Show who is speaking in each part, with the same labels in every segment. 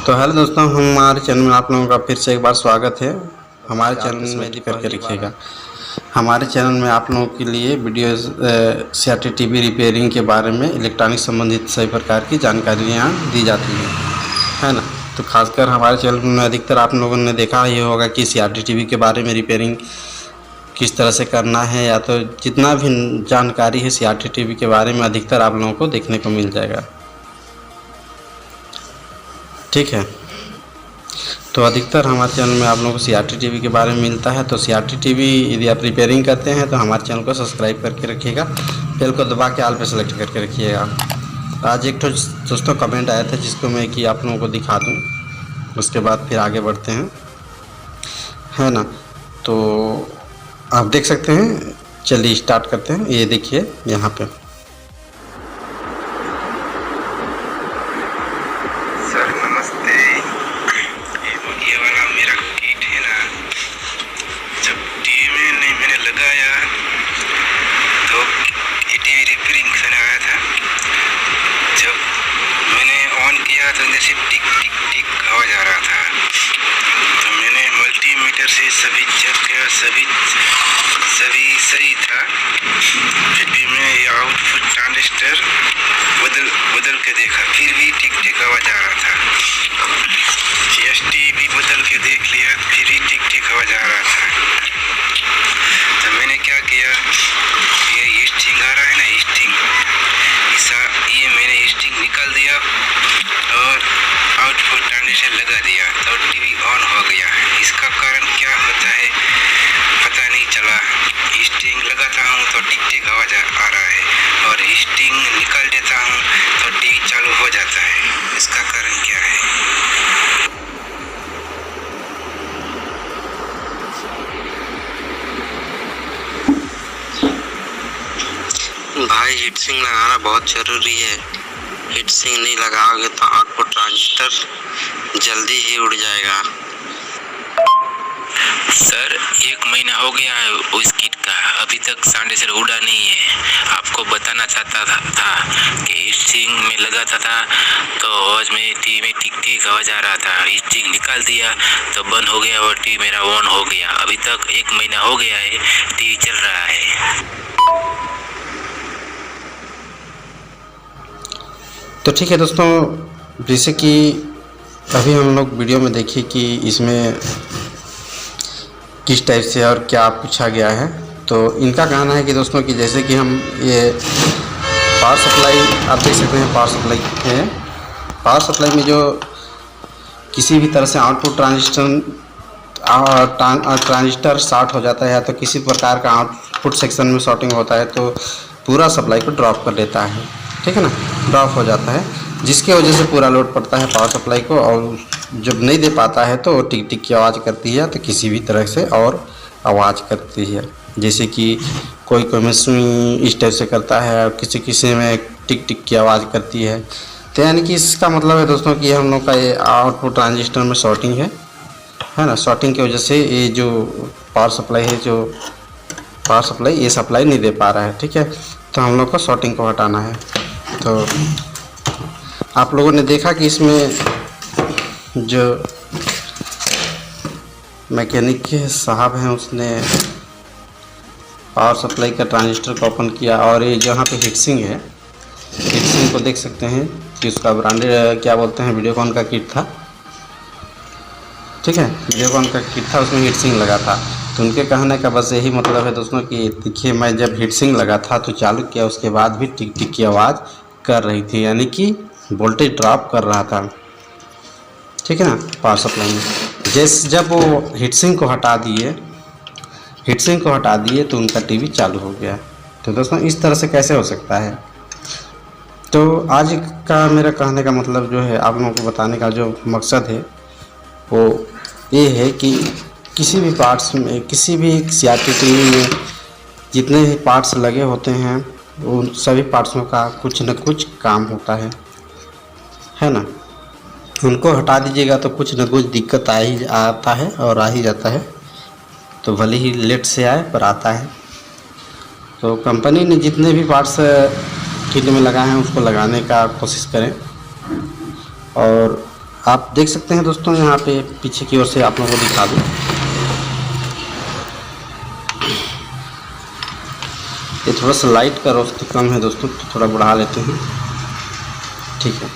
Speaker 1: तो हेलो दोस्तों, हमारे चैनल में आप लोगों का फिर से एक बार स्वागत है। हमारे चैनल में करके रखिएगा। हमारे चैनल में आप लोगों के लिए वीडियोस सीआरटी टीवी रिपेयरिंग के बारे में इलेक्ट्रॉनिक संबंधित सभी प्रकार की जानकारियाँ दी जाती है ना। तो खासकर हमारे चैनल में अधिकतर आप लोगों ने देखा ही होगा कि सीआरटी टीवी के बारे में रिपेयरिंग किस तरह से करना है, या तो जितना भी जानकारी है सीआरटी टीवी के बारे में अधिकतर आप लोगों को देखने को मिल जाएगा। ठीक है, तो अधिकतर हमारे चैनल में आप लोगों को सीआरटी टीवी के बारे में मिलता है। तो सीआरटी टीवी यदि आप रिपेयरिंग करते हैं तो हमारे चैनल को सब्सक्राइब करके रखिएगा, बेल को दबा के ऑल पे सेलेक्ट करके रखिएगा। आज एक तो दोस्तों कमेंट आया था जिसको मैं कि आप लोगों को दिखा दूं, उसके बाद फिर आगे बढ़ते हैं, है ना। तो आप देख सकते हैं, चलिए स्टार्ट करते हैं। ये देखिए यहाँ पे
Speaker 2: सर नमस्ते। ये वाला मेरा किट है ना, जब टीवी में मैंने लगाया तो टीवी रिपेयरिंग से आया था। जब मैंने ऑन किया तो जैसे टिक टिक टिक आवाज आ रहा था। तो मैंने मल्टीमीटर से सभी चेक किया, सभी सही था। फिर भी मैं ये आउटपुट ट्रांजिस्टर बदल के देखा, फिर भी टिक टिक आवाज आ रहा था। एसटी भी बदल के देख लिया, फिर भी टिक टिक आवाज आ रहा था। तो मैंने क्या किया, ये स्टिंग आ रहा है ना, स्टिंग ये मैंने स्टिंग निकाल दिया और आउटपुट ट्रांजिस्टर लगा दिया, तो टीवी ऑन हो गया। इसका कारण क्या होता है पता नहीं चला। स्टिंग लगाता हूँ तो टिक टिक आवाज आ रहा है, और स्टिंग निकाल देता हूँ तो टीवी चालू हो जाता है। इसका कारण क्या है?
Speaker 3: भाई हीट सिंक लगाना बहुत ज़रूरी है। हीट सिंक नहीं लगाओगे तो आउटपुट ट्रांजिस्टर जल्दी ही उड़ जाएगा।
Speaker 4: सर 1 महीना हो गया है उस किट का, अभी तक ट्रांजिस्टर उड़ा नहीं है। आपको बताना चाहता था कि स्टिंग में लगाता था तो आवाज में टीवी में टिक टिक आवाज आ रहा था। स्टिंग निकाल दिया तो बंद हो गया और टीवी मेरा ऑन हो गया। अभी तक 1 महीना हो गया है, टीवी चल रहा है।
Speaker 1: तो ठीक है दोस्तों, जैसे कि अभी हम लोग वीडियो में देखिए कि इसमें किस टाइप से और क्या पूछा गया है। तो इनका कहना है कि दोस्तों कि जैसे कि हम ये पावर सप्लाई आप देख सकते हैं, पावर सप्लाई है। पावर सप्लाई में जो किसी भी तरह से आउटपुट ट्रांजिस्टर शॉर्ट हो जाता है, या तो किसी प्रकार का आउटपुट सेक्शन में शॉर्टिंग होता है, तो पूरा सप्लाई को ड्रॉप कर देता है। ठीक है ना, ड्रॉप हो जाता है, जिसके वजह से पूरा लोड पड़ता है पावर सप्लाई को, और जब नहीं दे पाता है तो टिक टिक की आवाज़ करती है, तो किसी भी तरह से और आवाज़ करती है। जैसे कि कोई में सुई इस टाइप से करता है, और किसी में टिक टिक की आवाज़ करती है। तो यानी कि इसका मतलब है दोस्तों कि हम लोग का ये आउटपुट ट्रांजिस्टर में शॉर्टिंग है ना। शॉर्टिंग की वजह से ये जो पावर सप्लाई है, जो पावर सप्लाई ये सप्लाई नहीं दे पा रहा है। ठीक है, तो हम लोग को शॉर्टिंग को हटाना है। तो आप लोगों ने देखा कि इसमें जो मैकेनिक के साहब हैं उसने पावर सप्लाई का ट्रांजिस्टर को ओपन किया, और ये जहाँ पे हीट सिंक है, हीट सिंक को देख सकते हैं कि उसका ब्रांडेड क्या बोलते हैं, वीडियोकॉन का किट था। ठीक है, वीडियोकॉन का किट था, उसमें हीट सिंक लगा था। तो उनके कहने का बस यही मतलब है दोस्तों कि देखिए, मैं जब हीट सिंक लगा था तो चालू किया, उसके बाद भी टिक टिक की आवाज़ कर रही थी, यानी कि वोल्टेज ड्रॉप कर रहा था। ठीक है ना, पावर सप्लाई में जैसे जब वो हीट सिंक को हटा दिए तो उनका टीवी चालू हो गया। तो दोस्तों इस तरह से कैसे हो सकता है। तो आज का मेरा कहने का मतलब जो है, आप लोगों को बताने का जो मकसद है वो ये है कि किसी भी पार्ट्स में, किसी भी सीआरटी टीवी में जितने भी पार्ट्स लगे होते हैं, उन सभी पार्ट्सों का कुछ न कुछ काम होता है ना। उनको हटा दीजिएगा तो कुछ न कुछ दिक्कत आता है और आ ही जाता है, तो भले ही लेट से आए पर आता है। तो कंपनी ने जितने भी पार्ट्स किट में लगाए हैं उसको लगाने का कोशिश करें, और आप देख सकते हैं दोस्तों, यहाँ पे पीछे की ओर से आप लोगों को दिखा दूँ। ये थोड़ा सा लाइट का रोशनी कम है दोस्तों, तो थोड़ा बढ़ा लेते हैं, ठीक है।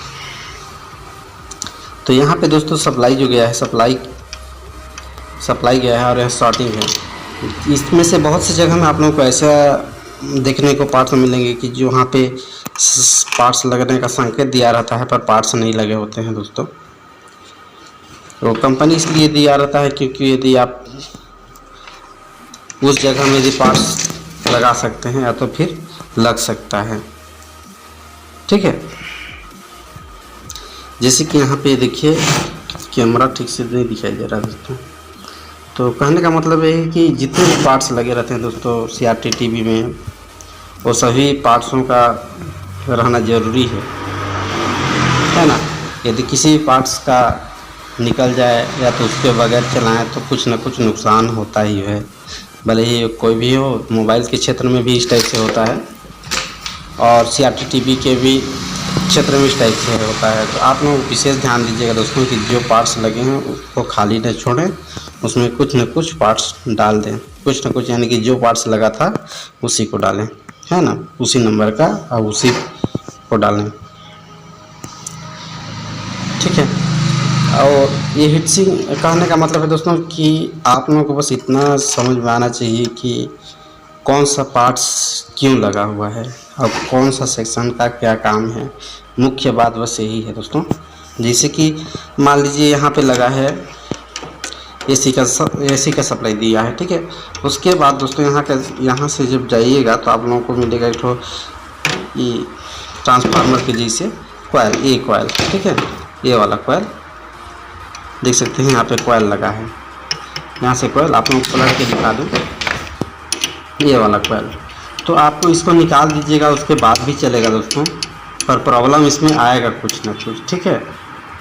Speaker 1: तो यहाँ पे दोस्तों सप्लाई जो गया है, सप्लाई गया है और यह शॉर्टिंग है। इसमें से बहुत सी जगह में आप लोगों को ऐसा देखने को पार्ट्स मिलेंगे कि जो वहाँ पे पार्ट्स लगने का संकेत दिया रहता है पर पार्ट्स नहीं लगे होते हैं दोस्तों। तो कंपनी इसलिए दिया रहता है क्योंकि यदि आप उस जगह में यदि पार्ट्स लगा सकते हैं या तो फिर लग सकता है, ठीक है। जैसे कि यहाँ पे देखिए कैमरा ठीक से नहीं दिखाई दे रहा दोस्तों। तो कहने का मतलब ये है कि जितने भी पार्ट्स लगे रहते हैं दोस्तों CRT TV में, वो सभी पार्ट्सों का रहना ज़रूरी है ना। यदि किसी भी पार्ट्स का निकल जाए या तो उसके बगैर चलाएं तो कुछ ना कुछ नुकसान होता ही है, भले ही कोई भी हो। मोबाइल के क्षेत्र में भी इस टाइप से होता है और CRT TV के भी क्षेत्र में इस टाइप से होता है। तो आप लोग विशेष ध्यान दीजिएगा दोस्तों कि जो पार्ट्स लगे हैं उसको खाली न छोड़ें, उसमें कुछ न कुछ पार्ट्स डाल दें, कुछ न कुछ, यानी कि जो पार्ट्स लगा था उसी को डालें, है ना, उसी नंबर का और उसी को डालें, ठीक है। और ये हीट सिंक कहने का मतलब है दोस्तों कि आप लोगों को बस इतना समझ में आना चाहिए कि कौन सा पार्ट्स क्यों लगा हुआ है और कौन सा सेक्शन का क्या काम है। मुख्य बात बस यही है दोस्तों। जैसे कि मान लीजिए यहाँ पे लगा है एसी का सप्लाई दिया है, ठीक है। उसके बाद दोस्तों यहाँ से जब जाइएगा तो आप लोगों को मिलेगा एक ठो ये ट्रांसफार्मर के जैसे कॉइल, ये कॉइल, ठीक है, ये वाला कॉइल देख सकते हैं। यहाँ पे कॉइल लगा है, यहाँ से कॉइल आप लोग पलट के दिखा दूँ, ये वाला कॉइल। तो आपको इसको निकाल दीजिएगा, उसके बाद भी चलेगा दोस्तों, पर प्रॉब्लम इसमें आएगा कुछ ना कुछ, ठीक है।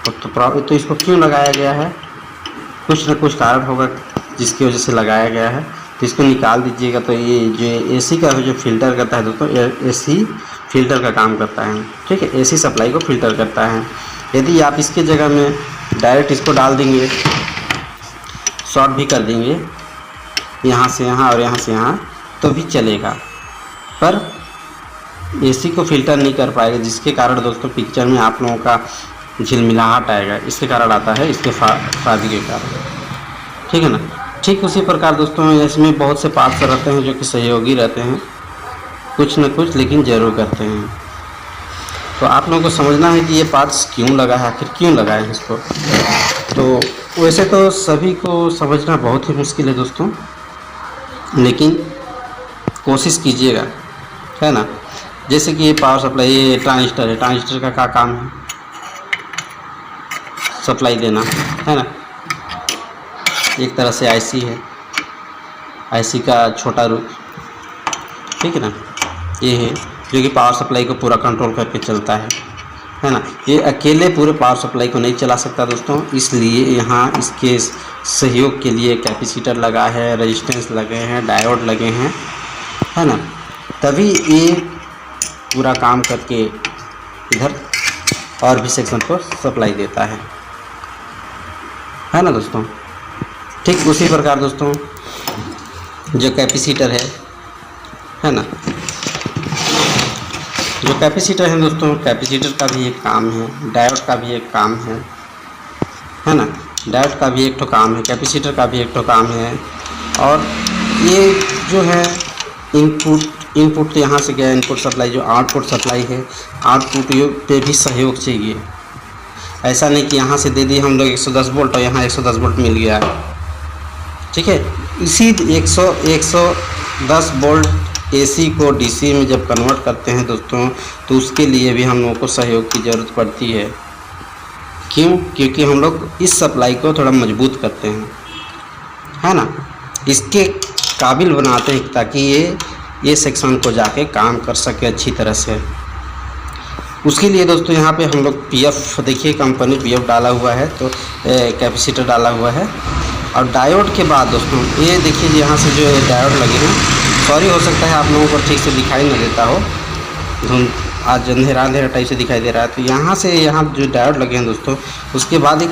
Speaker 1: तो इसको क्यों लगाया गया है, कुछ ना कुछ कारण होगा जिसकी वजह से लगाया गया है। तो इसको निकाल दीजिएगा। तो ये जो AC का जो फिल्टर करता है दोस्तों, AC फिल्टर का काम करता है, ठीक है, AC सप्लाई को फिल्टर करता है। यदि आप इसके जगह में डायरेक्ट इसको डाल देंगे, शॉर्ट भी कर देंगे यहाँ से यहाँ और यहाँ से यहाँ, तो भी चलेगा, पर AC को फिल्टर नहीं कर पाएगा, जिसके कारण दोस्तों पिक्चर में आप लोगों का झिलमिलाहट आएगा। इसके कारण आता है, इसके फायदे के कारण, ठीक है ना। ठीक उसी प्रकार दोस्तों इसमें बहुत से पार्ट्स रहते हैं जो कि सहयोगी रहते हैं, कुछ न कुछ लेकिन ज़रूर करते हैं। तो आप लोगों को समझना है कि ये पार्ट्स क्यों लगा है, आखिर क्यों लगा है इसको। तो वैसे तो सभी को समझना बहुत ही मुश्किल है दोस्तों, लेकिन कोशिश कीजिएगा, है ना। जैसे कि ये पावर सप्लाई, ये ट्रांजिस्टर है, ट्रांजिस्टर का क्या काम है, सप्लाई देना, है ना। एक तरह से IC है, IC का छोटा रूप, ठीक है ना। ये है जो कि पावर सप्लाई को पूरा कंट्रोल करके चलता है ना। ये अकेले पूरे पावर सप्लाई को नहीं चला सकता दोस्तों, इसलिए यहाँ इसके सहयोग के लिए कैपेसिटर लगा है, रेजिस्टेंस लगे हैं, डायोड लगे हैं, है ना। तभी ये पूरा काम करके इधर और भी सेक्शन को सप्लाई देता है ना दोस्तों। ठीक उसी प्रकार दोस्तों जो कैपेसिटर है ना, जो कैपेसिटर है दोस्तों, कैपेसिटर का भी एक काम है, डायोड का भी एक काम है ना। डायोड का भी एक ठो काम है, कैपेसिटर का भी एक ठो काम है। और ये जो है इनपुट तो यहाँ से गया, इनपुट सप्लाई जो आउटपुट सप्लाई है, आउटपुट पे भी सहयोग चाहिए। ऐसा नहीं कि यहाँ से दे दिए हम लोग 110 वोल्ट और यहाँ 110 वोल्ट मिल गया, ठीक है। इसी 110 वोल्ट AC को DC में जब कन्वर्ट करते हैं दोस्तों, तो उसके लिए भी हम लोगों को सहयोग की ज़रूरत पड़ती है। क्यों? क्योंकि हम लोग इस सप्लाई को थोड़ा मजबूत करते हैं, है ना, इसके काबिल बनाते हैं ताकि ये सेक्शन को जाके काम कर सके अच्छी तरह से। उसके लिए दोस्तों यहाँ पे हम लोग PF देखिए, कंपनी PF डाला हुआ है, तो कैपेसिटर डाला हुआ है। और डायोड के बाद दोस्तों ये देखिए यहाँ से जो डायोड लगे हैं, सॉरी हो सकता है आप लोगों को ठीक से दिखाई न देता हो, धुंध आज अंधेरा अंधेरा टाइप से दिखाई दे रहा है। तो यहाँ से यहाँ जो डायोड लगे हैं दोस्तों, उसके बाद एक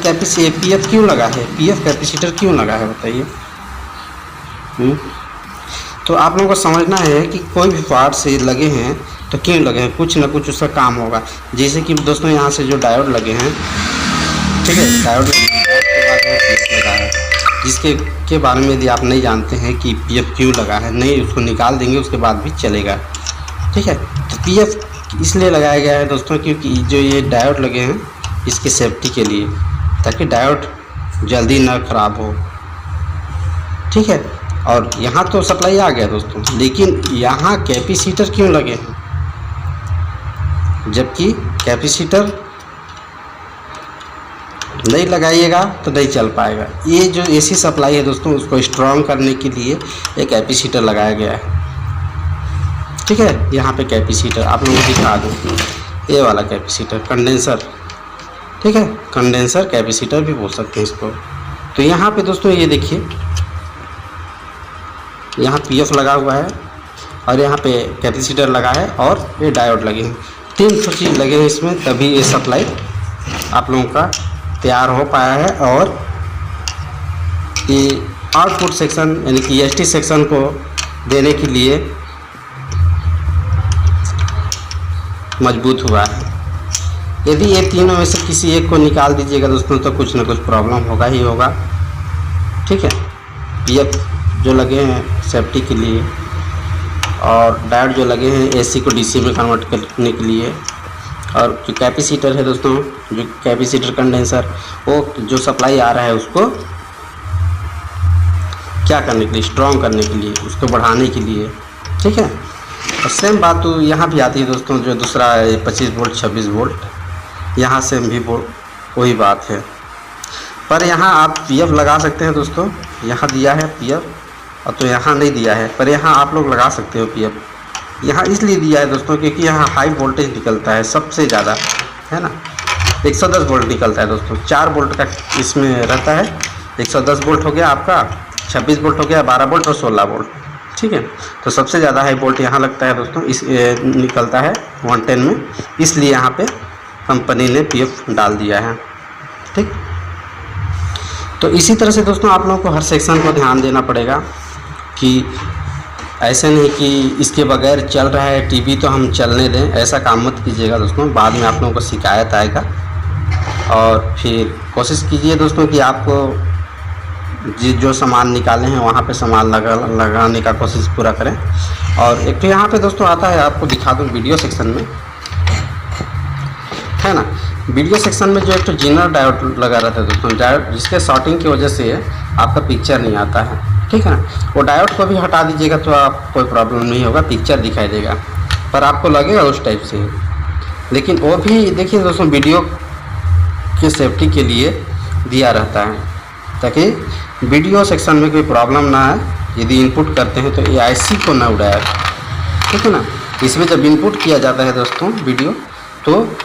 Speaker 1: पीएफ क्यों लगा है, पीएफ कैपेसिटर क्यों लगा है बताइए। तो आप लोगों को समझना है कि कोई भी पार्ट से लगे हैं तो क्यों लगे हैं, कुछ ना कुछ उसका काम होगा। जैसे कि दोस्तों यहाँ से जो डायोड लगे हैं, ठीक है, डायोड लगा है, जिसके बारे में यदि आप नहीं जानते हैं कि पीएफ क्यों लगा है, नहीं उसको निकाल देंगे उसके बाद भी चलेगा, ठीक है। तो पीएफ इसलिए लगाया गया है दोस्तों क्योंकि जो ये डायोड लगे हैं इसकी सेफ्टी के लिए, ताकि डायोड जल्दी ना ख़राब हो, ठीक है। और यहाँ तो सप्लाई आ गया दोस्तों, लेकिन यहाँ कैपेसिटर क्यों लगे हैं, जबकि कैपेसिटर नहीं लगाइएगा तो नहीं चल पाएगा। ये जो एसी सप्लाई है दोस्तों, उसको स्ट्रॉन्ग करने के लिए एक कैपेसिटर लगाया गया है, ठीक है। यहाँ पे कैपेसिटर आप लोगों को दिखा दूँ, ये वाला कैपेसिटर कंडेंसर, ठीक है, कंडेंसर कैपेसिटर भी बोल सकते हैं इसको। तो यहाँ पे दोस्तों ये देखिए, यहाँ पीएफ लगा हुआ है और यहाँ पे कैपेसिटर लगा है और ये डायोड लगे हैं, 3 चीज़ लगे हैं इसमें, तभी ये सप्लाई आप लोगों का तैयार हो पाया है। और ये आउटपुट सेक्शन यानी कि एसटी सेक्शन को देने के लिए मजबूत हुआ है। यदि ये तीनों में से किसी एक को निकाल दीजिएगा दोस्तों तो कुछ ना कुछ प्रॉब्लम होगा ही होगा, ठीक है। पीएफ जो लगे हैं सेफ्टी के लिए और डायोड जो लगे हैं एसी को डीसी में कन्वर्ट करने के लिए, और जो कैपेसिटर है दोस्तों, जो कैपेसिटर कंडेंसर, वो जो सप्लाई आ रहा है उसको क्या करने के लिए, स्ट्रॉन्ग करने के लिए, उसको बढ़ाने के लिए, ठीक है। और सेम बात तो यहाँ भी आती है दोस्तों, जो दूसरा है 25 वोल्ट 26 वोल्ट, यहाँ सेम भी वही बात है। पर यहाँ आप पीएफ लगा सकते हैं दोस्तों, यहाँ दिया है पीएफ और तो यहाँ नहीं दिया है, पर यहाँ आप लोग लगा सकते हो पीएफ। यहाँ इसलिए दिया है दोस्तों क्योंकि यहाँ हाई वोल्टेज निकलता है सबसे ज़्यादा, है ना, 110 वोल्ट निकलता है दोस्तों। 4 वोल्ट का इसमें रहता है, 110 वोल्ट हो गया आपका, 26 वोल्ट हो गया, 12 वोल्ट और 16 वोल्ट, ठीक है। तो सबसे ज़्यादा हाई वोल्ट यहाँ लगता है दोस्तों, इस निकलता है 110 में, इसलिए यहाँ पे कंपनी ने पीएफ डाल दिया है, ठीक। तो इसी तरह से दोस्तों आप लोगों को हर सेक्शन को ध्यान देना पड़ेगा कि ऐसे नहीं कि इसके बगैर चल रहा है टीवी तो हम चलने दें, ऐसा काम मत कीजिएगा दोस्तों, बाद में आप लोगों को शिकायत आएगा। और फिर कोशिश कीजिए दोस्तों कि आपको जो सामान निकाले हैं वहाँ पे सामान लगाने का कोशिश पूरा करें। और एक तो यहाँ पे दोस्तों आता है, आपको दिखा दूँ वीडियो सेक्शन में, है ना, वीडियो सेक्शन में जो एक तो जीनर डायोड लगा रहता है दोस्तों, डायोड जिसके शॉर्टिंग की वजह से आपका पिक्चर नहीं आता है, ठीक है ना। वो डायोड को भी हटा दीजिएगा तो आप कोई प्रॉब्लम नहीं होगा, पिक्चर दिखाई देगा, पर आपको लगेगा उस टाइप से। लेकिन वो भी देखिए दोस्तों वीडियो के सेफ्टी के लिए दिया रहता है, ताकि वीडियो सेक्शन में कोई प्रॉब्लम ना आए। यदि इनपुट करते हैं तो ये आईसी को ना उड़ाए, ठीक है ना। इसमें जब इनपुट किया जाता है दोस्तों वीडियो, तो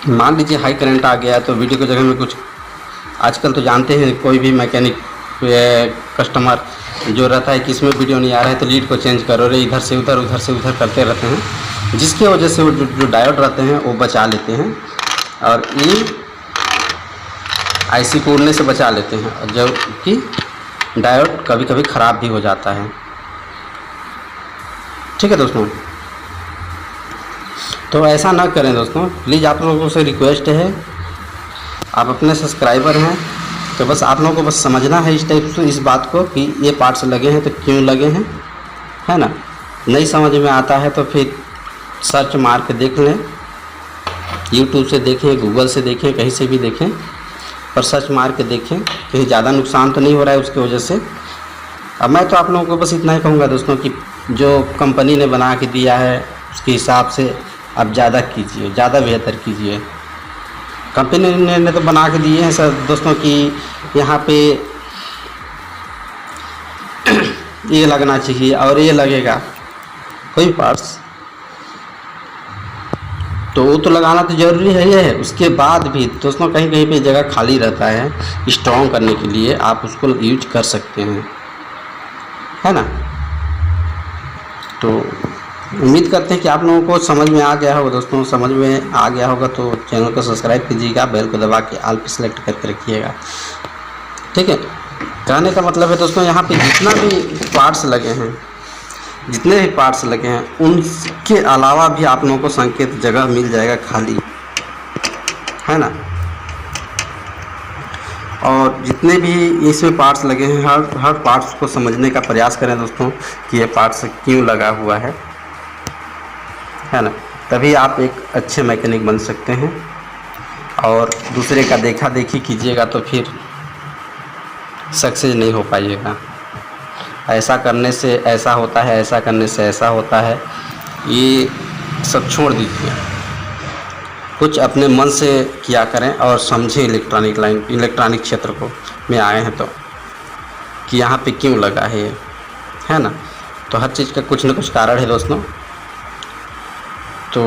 Speaker 1: मान लीजिए हाई करंट आ गया तो वीडियो की जगह में कुछ, आजकल तो जानते हैं कोई भी मैकेनिक कस्टमर जो रहता है कि इसमें वीडियो नहीं आ रहा है तो लीड को चेंज करो रे, इधर से उधर उधर से उधर करते रहते हैं, जिसकी वजह से वो जो डायोड रहते हैं वो बचा लेते हैं और ये आईसी को उड़ने से बचा लेते हैं, जबकि डायोड कभी कभी ख़राब भी हो जाता है, ठीक है दोस्तों। तो ऐसा ना करें दोस्तों, प्लीज़ आप लोगों से रिक्वेस्ट है, आप अपने सब्सक्राइबर हैं तो बस आप लोगों को बस समझना है इस टाइप से इस बात को कि ये पार्ट्स लगे हैं तो क्यों लगे हैं, है ना। नहीं समझ में आता है तो फिर सर्च मार के देख लें, यूट्यूब से देखें, गूगल से देखें, कहीं से भी देखें, पर सर्च मार के देखें, कहीं ज़्यादा नुकसान तो नहीं हो रहा है उसकी वजह से। अब मैं तो आप लोगों को बस इतना ही कहूँगा दोस्तों कि जो कंपनी ने बना के दिया है उसके हिसाब से आप ज़्यादा कीजिए, ज़्यादा बेहतर कीजिए। कंपनी ने तो बना के दिए हैं सर दोस्तों कि यहाँ पे ये लगना चाहिए और ये लगेगा कोई पार्ट्स, तो वो तो लगाना तो ज़रूरी है। उसके बाद भी दोस्तों कहीं कहीं पे जगह खाली रहता है, स्ट्रॉन्ग करने के लिए आप उसको यूज कर सकते हैं, है ना। तो उम्मीद करते हैं कि आप लोगों को समझ में आ गया होगा दोस्तों। समझ में आ गया होगा तो चैनल को सब्सक्राइब कीजिएगा, बेल को दबा के ऑल पे सेलेक्ट करके रखिएगा, ठीक है। कहने का मतलब है दोस्तों, यहाँ पे जितना भी पार्ट्स लगे हैं, जितने भी पार्ट्स लगे हैं, उनके अलावा भी आप लोगों को संकेत जगह मिल जाएगा खाली, है ना। और जितने भी इसमें पार्ट्स लगे हैं, हर पार्ट्स को समझने का प्रयास करें दोस्तों कि ये पार्ट्स क्यों लगा हुआ है ना। तभी आप एक अच्छे मैकेनिक बन सकते हैं। और दूसरे का देखा देखी कीजिएगा तो फिर सक्सेस नहीं हो पाइएगा। ऐसा करने से ऐसा होता है, ऐसा करने से ऐसा होता है, ये सब छोड़ दीजिए। कुछ अपने मन से किया करें और समझें इलेक्ट्रॉनिक क्षेत्र को में आए हैं तो कि यहाँ पे क्यों लगा है ना। तो हर चीज़ का कुछ न कुछ कारण है दोस्तों। तो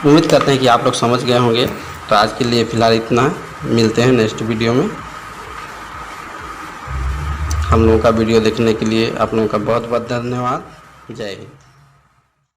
Speaker 1: उम्मीद करते हैं कि आप लोग समझ गए होंगे। तो आज के लिए फ़िलहाल इतना, मिलते हैं नेक्स्ट वीडियो में। हम लोगों का वीडियो देखने के लिए आप लोगों का बहुत बहुत धन्यवाद। जय हिंद।